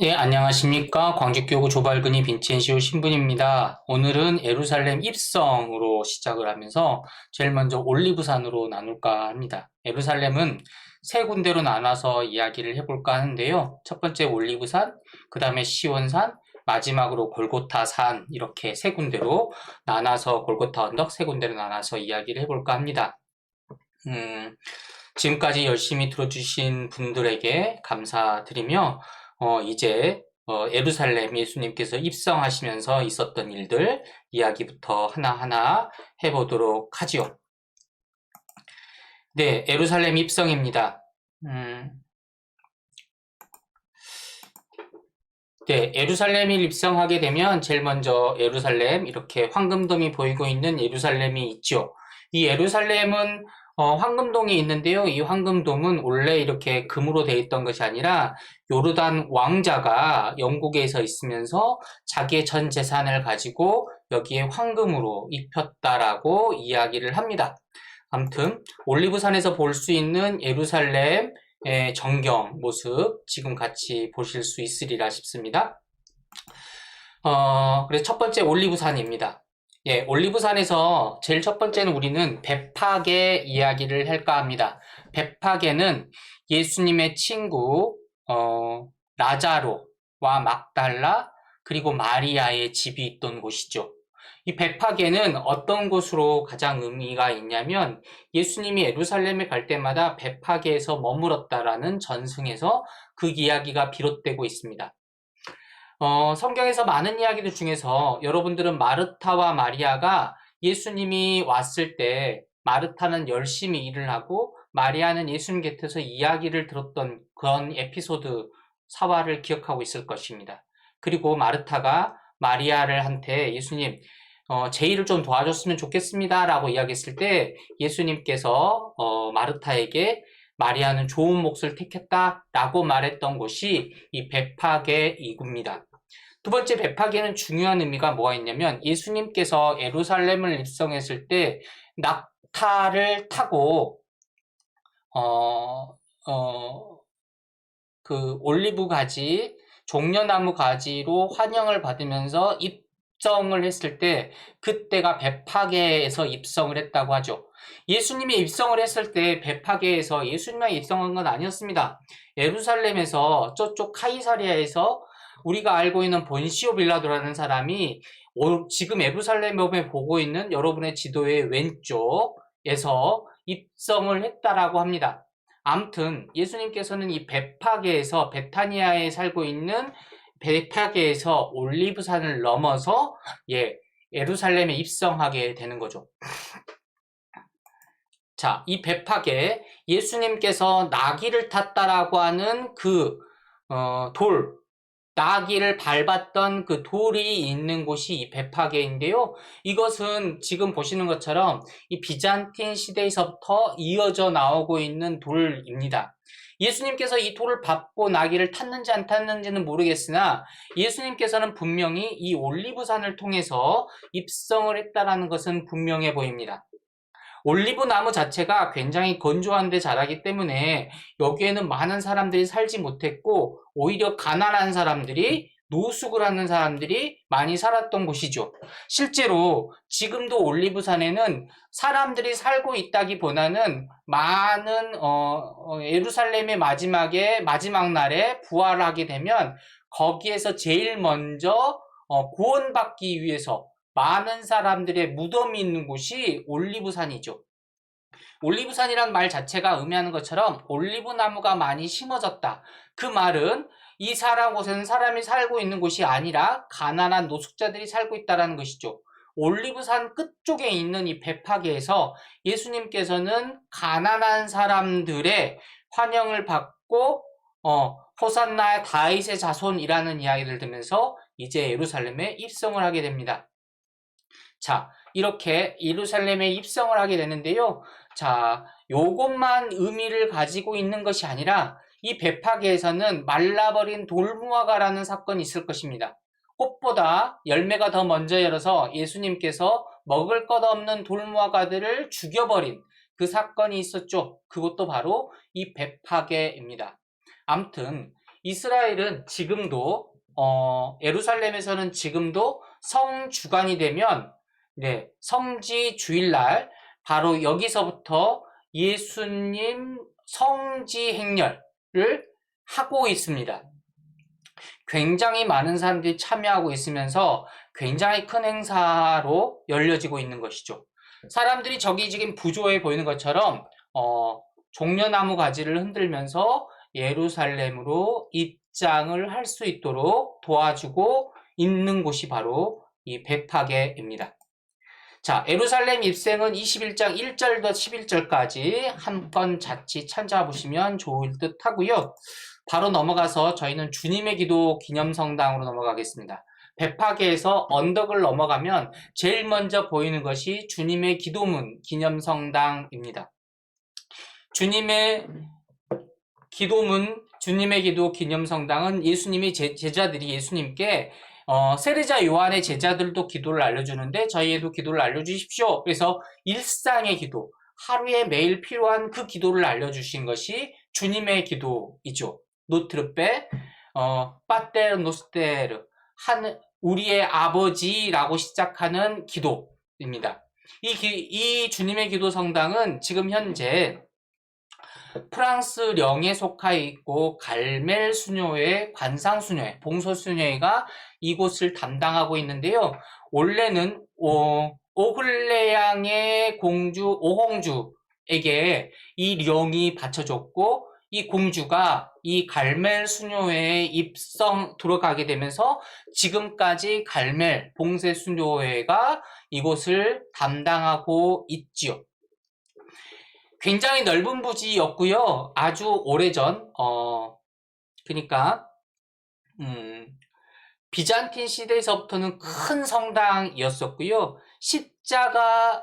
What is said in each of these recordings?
예, 안녕하십니까. 광주교구 조발근이 빈첸시오 신분입니다. 오늘은 예루살렘 입성으로 시작을 하면서 제일 먼저 올리브산으로 나눌까 합니다. 예루살렘은 세 군데로 나눠서 이야기를 해볼까 하는데요. 첫 번째 올리브산, 그 다음에 시온산, 마지막으로 골고타산, 이렇게 세 군데로 나눠서 골고타 언덕 세 군데로 나눠서 이야기를 해볼까 합니다. 지금까지 열심히 들어주신 분들에게 감사드리며 이제 예루살렘 예수님께서 입성하시면서 있었던 일들 이야기부터 하나하나 해보도록 하지요. 네, 예루살렘 입성입니다. 네, 예루살렘을 입성하게 되면 제일 먼저 예루살렘, 이렇게 황금돔이 보이고 있는 예루살렘이 있죠. 이 예루살렘은 황금동이 있는데요. 이 황금돔은 원래 이렇게 금으로 되어 있던 것이 아니라 요르단 왕자가 영국에서 있으면서 자기의 전 재산을 가지고 여기에 황금으로 입혔다라고 이야기를 합니다. 아무튼 올리브산에서 볼 수 있는 예루살렘 정경 모습 지금 같이 보실 수 있으리라 싶습니다. 그래서 첫 번째 올리브산입니다. 예, 올리브산에서 제일 첫 번째는 우리는 베파게 이야기를 할까 합니다. 베파게는 예수님의 친구 라자로와 막달라 그리고 마리아의 집이 있던 곳이죠. 이 베파게는 어떤 곳으로 가장 의미가 있냐면 예수님이 예루살렘에 갈 때마다 베파게에서 머물었다라는 전승에서 그 이야기가 비롯되고 있습니다. 성경에서 많은 이야기들 중에서 여러분들은 마르타와 마리아가 예수님이 왔을 때 마르타는 열심히 일을 하고 마리아는 예수님 곁에서 이야기를 들었던 그런 에피소드 사화를 기억하고 있을 것입니다. 그리고 마르타가 마리아를 한테 예수님 제 일을 좀 도와줬으면 좋겠습니다 라고 이야기했을 때 예수님께서 마르타에게 마리아는 좋은 몫을 택했다 라고 말했던 곳이 이 베파게 이구입니다. 두 번째 베파게는 중요한 의미가 뭐가 있냐면 예수님께서 예루살렘을 입성했을 때 낙타를 타고 그 올리브 가지, 종려나무 가지로 환영을 받으면서 입성을 했을 때 그때가 베파게에서 입성을 했다고 하죠. 예수님이 입성을 했을 때 베파게에서 예수님만 입성한 건 아니었습니다. 예루살렘에서 저쪽 카이사리아에서 우리가 알고 있는 본시오 빌라도라는 사람이 지금 예루살렘에 보고 있는 여러분의 지도의 왼쪽에서 입성을 했다라고 합니다. 아무튼 예수님께서는 이 베파게에서 베타니아에 살고 있는 베파게에서 올리브산을 넘어서 예루살렘에 입성하게 되는 거죠. 자, 이 베파게 예수님께서 나귀를 탔다라고 하는 그 나귀를 밟았던 그 돌이 있는 곳이 이 베파게인데요. 이것은 지금 보시는 것처럼 이 비잔틴 시대에서부터 이어져 나오고 있는 돌입니다. 예수님께서 이 돌을 밟고 나귀를 탔는지 안 탔는지는 모르겠으나 예수님께서는 분명히 이 올리브산을 통해서 입성을 했다는 것은 분명해 보입니다. 올리브 나무 자체가 굉장히 건조한 데 자라기 때문에 여기에는 많은 사람들이 살지 못했고 오히려 가난한 사람들이 노숙을 하는 사람들이 많이 살았던 곳이죠. 실제로 지금도 올리브산에는 사람들이 살고 있다기보다는 많은 예루살렘의 마지막 날에 부활하게 되면 거기에서 제일 먼저 구원받기 위해서 많은 사람들의 무덤이 있는 곳이 올리브산이죠. 올리브산이란 말 자체가 의미하는 것처럼 올리브 나무가 많이 심어졌다. 그 말은 이 곳에는 사람이 살고 있는 곳이 아니라 가난한 노숙자들이 살고 있다는 것이죠. 올리브산 끝쪽에 있는 이 베파게에서 예수님께서는 가난한 사람들의 환영을 받고 호산나 다윗의 자손이라는 이야기를 들으면서 이제 예루살렘에 입성을 하게 됩니다. 자, 이렇게 예루살렘에 입성을 하게 되는데요. 자, 요것만 의미를 가지고 있는 것이 아니라 이 베파게에서는 말라버린 돌무화과라는 사건이 있을 것입니다. 꽃보다 열매가 더 먼저 열어서 예수님께서 먹을 것 없는 돌무화과들을 죽여버린 그 사건이 있었죠. 그것도 바로 이 베파게입니다. 아무튼 이스라엘은 지금도 예루살렘에서는 지금도 성주간이 되면 네, 성지 주일날 바로 여기서부터 예수님 성지 행렬을 하고 있습니다. 굉장히 많은 사람들이 참여하고 있으면서 굉장히 큰 행사로 열려지고 있는 것이죠. 사람들이 저기 지금 부조에 보이는 것처럼 종려나무 가지를 흔들면서 예루살렘으로 입장을 할 수 있도록 도와주고 있는 곳이 바로 이 베파게입니다. 자, 예루살렘 입생은 21장 1절부터 11절까지 한 건 자칫 찾아보시면 좋을 듯 하고요. 바로 넘어가서 저희는 주님의 기도 기념성당으로 넘어가겠습니다. 베파게에서 언덕을 넘어가면 제일 먼저 보이는 것이 주님의 기도문 기념성당입니다. 주님의 기도문, 주님의 기도 기념성당은 예수님이 제자들이 예수님께 세례자 요한의 제자들도 기도를 알려주는데 저희에도 기도를 알려주십시오. 그래서 일상의 기도, 하루에 매일 필요한 그 기도를 알려주신 것이 주님의 기도이죠. 노트르페, 빠테르 노스테르, 우리의 아버지라고 시작하는 기도입니다. 이 주님의 기도 성당은 지금 현재 프랑스 령에 속해 있고 갈멜 수녀회, 관상 수녀회, 봉소 수녀회가 이곳을 담당하고 있는데요. 원래는 오클레앙의 공주 오홍주에게 이 령이 바쳐졌고 이 공주가 이 갈멜 수녀회에 들어가게 되면서 지금까지 갈멜 봉쇄 수녀회가 이곳을 담당하고 있지요. 굉장히 넓은 부지였고요. 아주 오래전 그러니까 비잔틴 시대에서부터는 큰 성당이었었고요.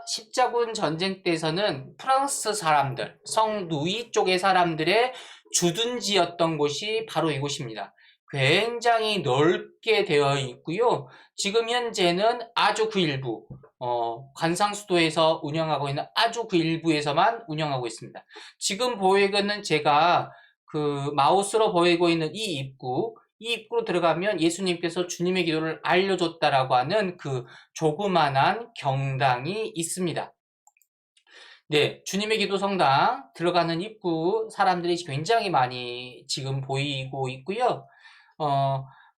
십자군 전쟁 때에서는 프랑스 사람들, 성누이 쪽의 사람들의 주둔지였던 곳이 바로 이곳입니다. 굉장히 넓게 되어 있고요. 지금 현재는 아주 그 일부, 관상수도에서 운영하고 있는 아주 그 일부에서만 운영하고 있습니다. 지금 보이고 있는 제가 그 마우스로 보이고 있는 이 입구로 들어가면 예수님께서 주님의 기도를 알려줬다라고 하는 그 조그만한 경당이 있습니다. 네, 주님의 기도 성당 들어가는 입구 사람들이 굉장히 많이 지금 보이고 있고요.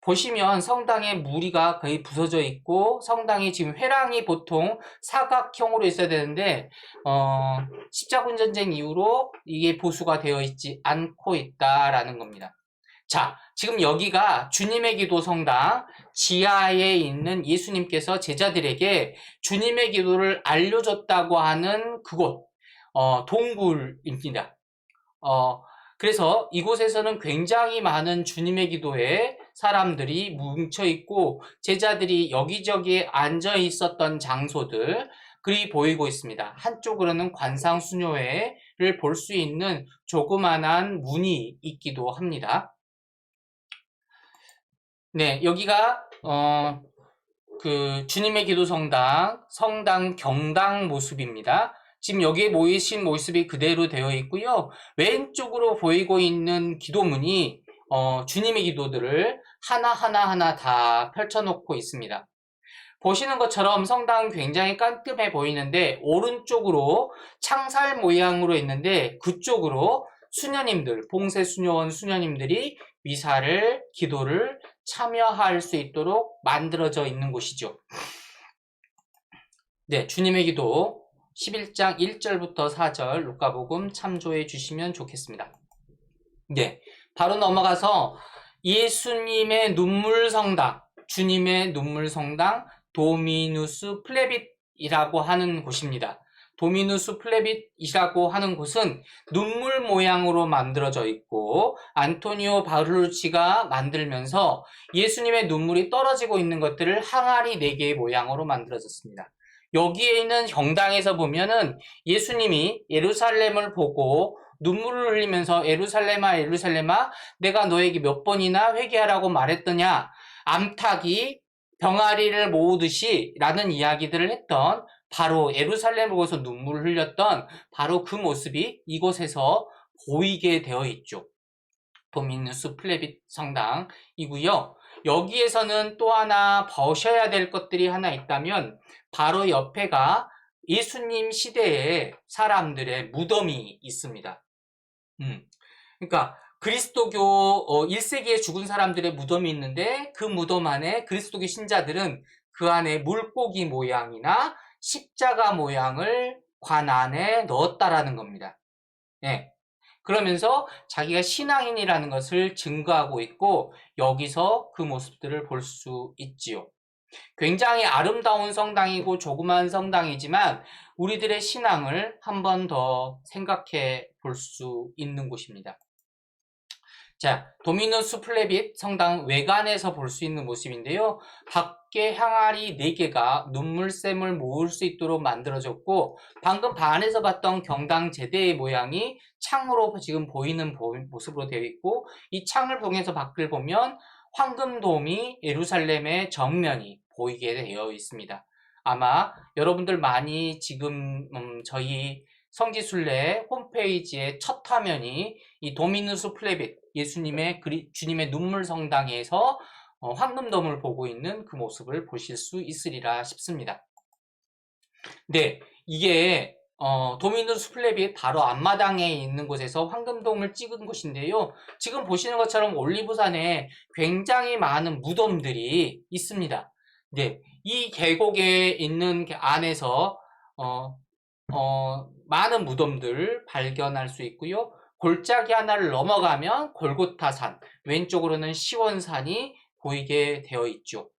보시면 성당의 무리가 거의 부서져 있고 성당이 지금 회랑이 보통 사각형으로 있어야 되는데 십자군 전쟁 이후로 이게 보수가 되어 있지 않고 있다라는 겁니다. 자, 지금 여기가 주님의 기도 성당 지하에 있는 예수님께서 제자들에게 주님의 기도를 알려줬다고 하는 그곳 동굴입니다. 그래서 이곳에서는 굉장히 많은 주님의 기도에 사람들이 뭉쳐 있고 제자들이 여기저기 앉아 있었던 장소들이 보이고 있습니다. 한쪽으로는 관상수녀회를 볼 수 있는 조그만한 문이 있기도 합니다. 네, 여기가 그 주님의 기도 성당 경당 모습입니다. 지금 여기에 모이신 모습이 그대로 되어 있고요. 왼쪽으로 보이고 있는 기도문이 주님의 기도들을 하나하나 다 펼쳐놓고 있습니다. 보시는 것처럼 성당은 굉장히 깔끔해 보이는데 오른쪽으로 창살 모양으로 있는데 그쪽으로 수녀님들, 봉쇄 수녀원 수녀님들이 미사를, 기도를 참여할 수 있도록 만들어져 있는 곳이죠. 네, 주님의 기도 11장 1절부터 4절 루카복음 참조해 주시면 좋겠습니다. 네, 바로 넘어가서 예수님의 눈물 성당, 주님의 눈물 성당 도미누스 플레빗이라고 하는 곳입니다. 도미누스 플레빗이라고 하는 곳은 눈물 모양으로 만들어져 있고 안토니오 바를루치가 만들면서 예수님의 눈물이 떨어지고 있는 것들을 항아리 4개의 모양으로 만들어졌습니다. 여기에 있는 경당에서 보면은 예수님이 예루살렘을 보고 눈물을 흘리면서 예루살렘아 예루살렘아 내가 너에게 몇 번이나 회개하라고 말했더냐 암탉이 병아리를 모으듯이 라는 이야기들을 했던 바로 예루살렘을 보고서 눈물을 흘렸던 바로 그 모습이 이곳에서 보이게 되어 있죠. 도미누스 플레빗 성당이고요. 여기에서는 또 하나 보셔야 될 것들이 하나 있다면 바로 옆에가 예수님 시대의 사람들의 무덤이 있습니다. 그러니까 그리스도교 1세기에 죽은 사람들의 무덤이 있는데 그 무덤 안에 그리스도교 신자들은 그 안에 물고기 모양이나 십자가 모양을 관 안에 넣었다라는 겁니다. 예. 그러면서 자기가 신앙인이라는 것을 증거하고 있고 여기서 그 모습들을 볼 수 있지요. 굉장히 아름다운 성당이고 조그만 성당이지만 우리들의 신앙을 한 번 더 생각해 볼 수 있는 곳입니다. 자, 도미누스 플레빗 성당 외관에서 볼 수 있는 모습인데요. 밖에 향아리 4개가 눈물샘을 모을 수 있도록 만들어졌고 방금 반에서 봤던 경당 제대의 모양이 창으로 지금 보이는 모습으로 되어 있고 이 창을 통해서 밖을 보면 황금돔이 예루살렘의 정면이 보이게 되어 있습니다. 아마 여러분들 많이 지금 저희 성지순례 홈페이지의 첫 화면이 이 도미누스 플레빗 예수님의 주님의 눈물 성당에서 황금돔을 보고 있는 그 모습을 보실 수 있으리라 싶습니다. 네, 이게 도미누스 플레빗 바로 앞마당에 있는 곳에서 황금돔을 찍은 곳인데요. 지금 보시는 것처럼 올리브산에 굉장히 많은 무덤들이 있습니다. 네, 이 계곡에 있는 안에서 많은 무덤들 발견할 수 있고요. 골짜기 하나를 넘어가면 골고타산, 왼쪽으로는 시원산이 보이게 되어 있죠.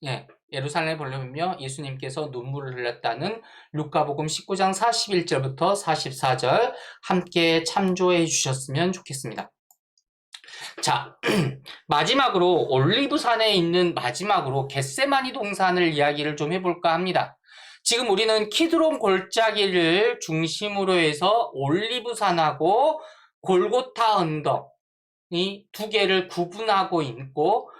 네, 예루살렘에 보려면 예수님께서 눈물을 흘렸다는 루카복음 19장 41절부터 44절 함께 참조해 주셨으면 좋겠습니다. 자, 마지막으로 올리브산에 있는 마지막으로 겟세마니 동산을 이야기를 좀 해볼까 합니다. 지금 우리는 키드론 골짜기를 중심으로 해서 올리브산하고 골고타 언덕이 두 개를 구분하고 있고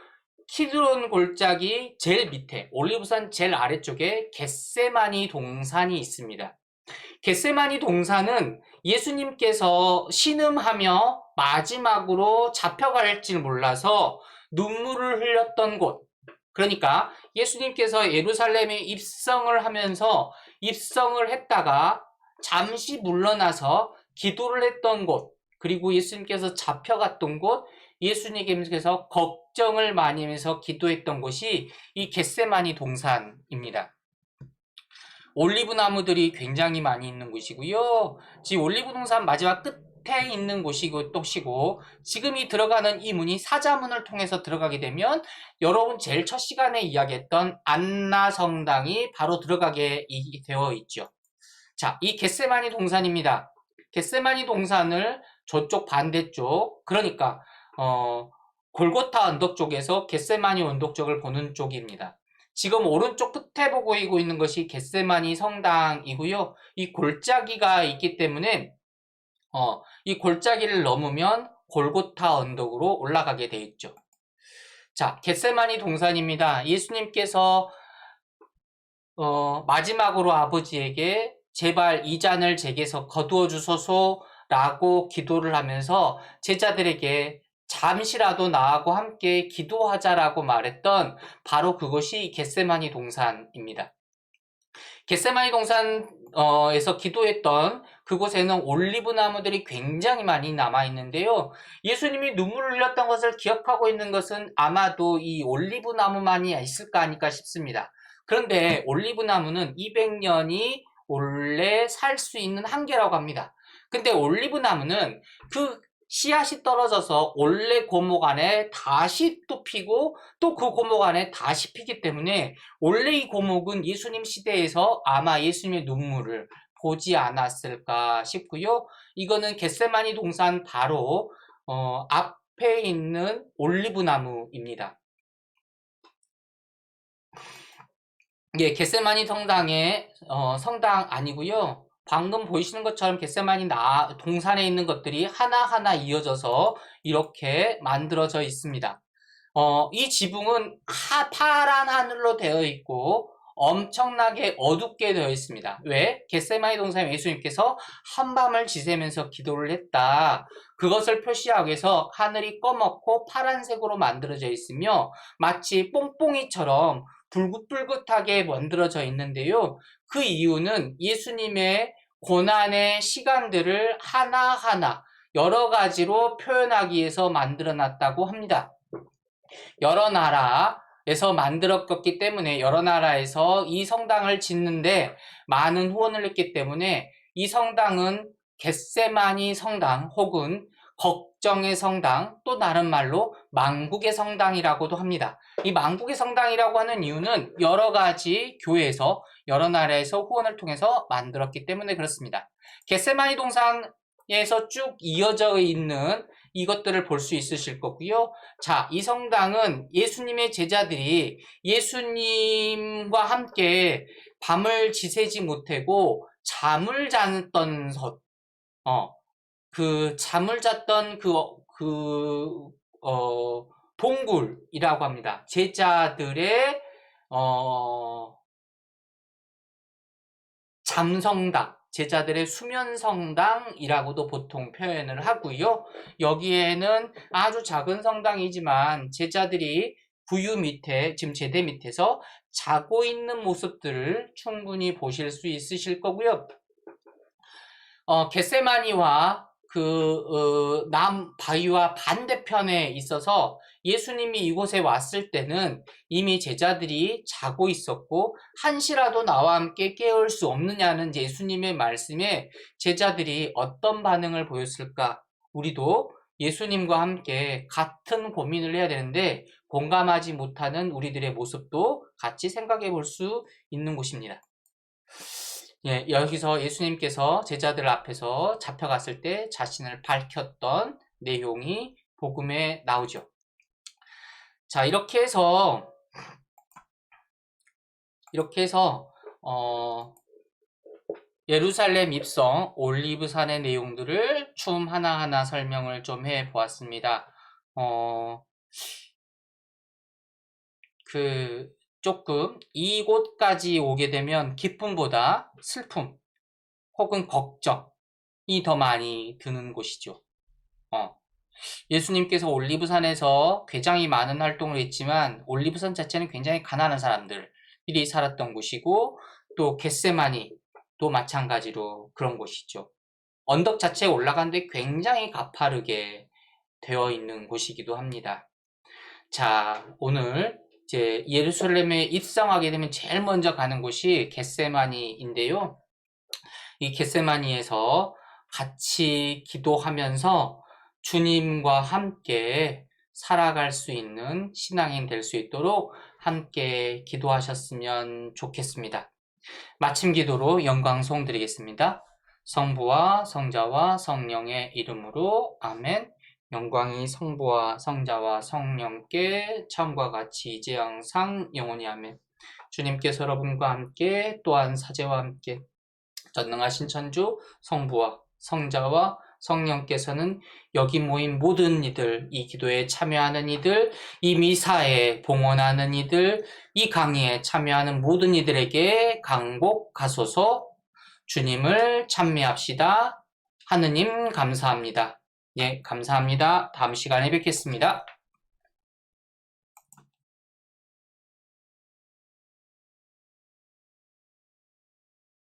키드론 골짜기 제일 밑에 올리브산 제일 아래쪽에 겟세마니 동산이 있습니다. 겟세마니 동산은 예수님께서 신음하며 마지막으로 잡혀갈지 몰라서 눈물을 흘렸던 곳, 그러니까 예수님께서 예루살렘에 입성을 하면서 입성을 했다가 잠시 물러나서 기도를 했던 곳, 그리고 예수님께서 잡혀갔던 곳, 예수님께서 걱정을 많이 하면서 기도했던 곳이 이 겟세마니 동산입니다. 올리브 나무들이 굉장히 많이 있는 곳이고요. 지금 올리브 동산 마지막 끝에 있는 곳이고 지금 이 들어가는 이 문이 사자문을 통해서 들어가게 되면 여러분 제일 첫 시간에 이야기했던 안나 성당이 바로 들어가게 되어 있죠. 자, 이 겟세마니 동산입니다. 겟세마니 동산을 저쪽 반대쪽, 그러니까 골고타 언덕 쪽에서 겟세마니 언덕 쪽을 보는 쪽입니다. 지금 오른쪽 끝에 보고 있는 것이 겟세마니 성당이고요. 이 골짜기가 있기 때문에 이 골짜기를 넘으면 골고타 언덕으로 올라가게 돼 있죠. 자, 겟세마니 동산입니다. 예수님께서 마지막으로 아버지에게 제발 이 잔을 제게서 거두어 주소서라고 기도를 하면서 제자들에게 잠시라도 나하고 함께 기도하자라고 말했던 바로 그것이 겟세마니 동산입니다. 겟세마니 동산에서 기도했던 그곳에는 올리브 나무들이 굉장히 많이 남아 있는데요. 예수님이 눈물을 흘렸던 것을 기억하고 있는 것은 아마도 이 올리브 나무만이 있을까 아닐까 싶습니다. 그런데 올리브 나무는 200년이 원래 살 수 있는 한계라고 합니다. 근데 올리브 나무는 그 씨앗이 떨어져서 원래 고목 안에 다시 또 피고 또 그 고목 안에 다시 피기 때문에 원래 이 고목은 예수님 시대에서 아마 예수님의 눈물을 보지 않았을까 싶고요. 이거는 겟세마니 동산 바로 앞에 있는 올리브 나무입니다. 예, 겟세마니 성당의 성당 아니고요. 방금 보이시는 것처럼 겟세마니 동산에 있는 것들이 하나하나 이어져서 이렇게 만들어져 있습니다. 이 지붕은 파란 하늘로 되어 있고 엄청나게 어둡게 되어 있습니다. 왜? 겟세마니 동산에 예수님께서 한밤을 지새면서 기도를 했다. 그것을 표시하기 위해서 하늘이 꺼멓고 파란색으로 만들어져 있으며 마치 뽕뽕이처럼 불긋불긋하게 만들어져 있는데요. 그 이유는 예수님의 고난의 시간들을 하나하나 여러 가지로 표현하기 위해서 만들어 놨다고 합니다. 여러 나라에서 만들었기 때문에 여러 나라에서 이 성당을 짓는데 많은 후원을 했기 때문에 이 성당은 겟세마니 성당 혹은 걱정의 성당, 또 다른 말로 만국의 성당이라고도 합니다. 이 만국의 성당이라고 하는 이유는 여러 가지 교회에서 여러 나라에서 후원을 통해서 만들었기 때문에 그렇습니다. 겟세마니 동산에서 쭉 이어져 있는 이것들을 볼 수 있으실 거고요. 자, 이 성당은 예수님의 제자들이 예수님과 함께 밤을 지새지 못하고 잠을 잤던 잠을 잤던 동굴이라고 합니다. 제자들의 잠성당, 제자들의 수면성당이라고도 보통 표현을 하고요. 여기에는 아주 작은 성당이지만 제자들이 구유 밑에, 지금 제대 밑에서 자고 있는 모습들을 충분히 보실 수 있으실 거고요. 겟세마니와 바위와 반대편에 있어서 예수님이 이곳에 왔을 때는 이미 제자들이 자고 있었고 한시라도 나와 함께 깨울 수 없느냐는 예수님의 말씀에 제자들이 어떤 반응을 보였을까? 우리도 예수님과 함께 같은 고민을 해야 되는데 공감하지 못하는 우리들의 모습도 같이 생각해 볼 수 있는 곳입니다. 예, 여기서 예수님께서 제자들 앞에서 잡혀갔을 때 자신을 밝혔던 내용이 복음에 나오죠. 자, 이렇게 해서 예루살렘 입성, 올리브산의 내용들을 춤 하나하나 설명을 좀 해 보았습니다. 조금 이곳까지 오게 되면 기쁨보다 슬픔 혹은 걱정이 더 많이 드는 곳이죠. 예수님께서 올리브산에서 굉장히 많은 활동을 했지만 올리브산 자체는 굉장히 가난한 사람들이 살았던 곳이고 또 겟세마니도 마찬가지로 그런 곳이죠. 언덕 자체에 올라가는데 굉장히 가파르게 되어 있는 곳이기도 합니다. 자, 오늘 이제 예루살렘에 입성하게 되면 제일 먼저 가는 곳이 겟세마니인데요. 이 겟세마니에서 같이 기도하면서 주님과 함께 살아갈 수 있는 신앙인 될 수 있도록 함께 기도하셨으면 좋겠습니다. 마침 기도로 영광송 드리겠습니다. 성부와 성자와 성령의 이름으로 아멘. 영광이 성부와 성자와 성령께 처음과 같이 이제 항상 영원히 아멘. 주님께서 여러분과 함께 또한 사제와 함께 전능하신 천주 성부와 성자와 성령께서는 여기 모인 모든 이들, 이 기도에 참여하는 이들, 이 미사에 봉헌하는 이들, 이 강의에 참여하는 모든 이들에게 강복하소서. 주님을 찬미합시다. 하느님 감사합니다. 예, 감사합니다. 다음 시간에 뵙겠습니다.